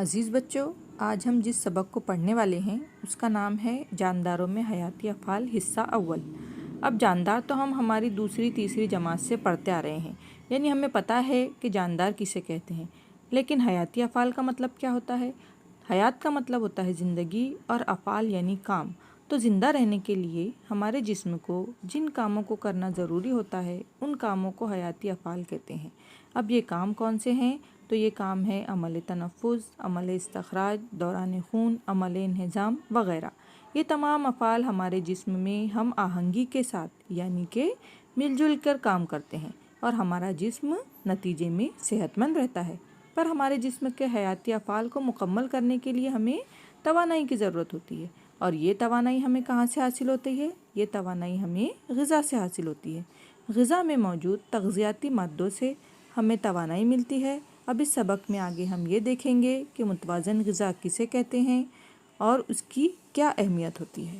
عزیز بچوں، آج ہم جس سبق کو پڑھنے والے ہیں اس کا نام ہے جانداروں میں حیاتی افعال حصہ اول۔ اب جاندار تو ہم ہماری دوسری تیسری جماعت سے پڑھتے آ رہے ہیں، یعنی ہمیں پتہ ہے کہ جاندار کسے کہتے ہیں، لیکن حیاتی افعال کا مطلب کیا ہوتا ہے؟ حیات کا مطلب ہوتا ہے زندگی اور افعال یعنی کام۔ تو زندہ رہنے کے لیے ہمارے جسم کو جن کاموں کو کرنا ضروری ہوتا ہے ان کاموں کو حیاتی افعال کہتے ہیں۔ اب یہ کام کون سے ہیں؟ تو یہ کام ہے عمل تنفس، عمل استخراج، دوران خون، عمل انہضام وغیرہ۔ یہ تمام افعال ہمارے جسم میں ہم آہنگی کے ساتھ یعنی کہ مل جل کر کام کرتے ہیں اور ہمارا جسم نتیجے میں صحت مند رہتا ہے۔ پر ہمارے جسم کے حیاتی افعال کو مکمل کرنے کے لیے ہمیں توانائی کی ضرورت ہوتی ہے، اور یہ توانائی ہمیں کہاں سے حاصل ہوتی ہے؟ یہ توانائی ہمیں غذا سے حاصل ہوتی ہے۔ غذا میں موجود تغذیاتی مادوں سے ہمیں توانائی ملتی ہے۔ اب اس سبق میں آگے ہم یہ دیکھیں گے کہ متوازن غذا کسے کہتے ہیں اور اس کی کیا اہمیت ہوتی ہے۔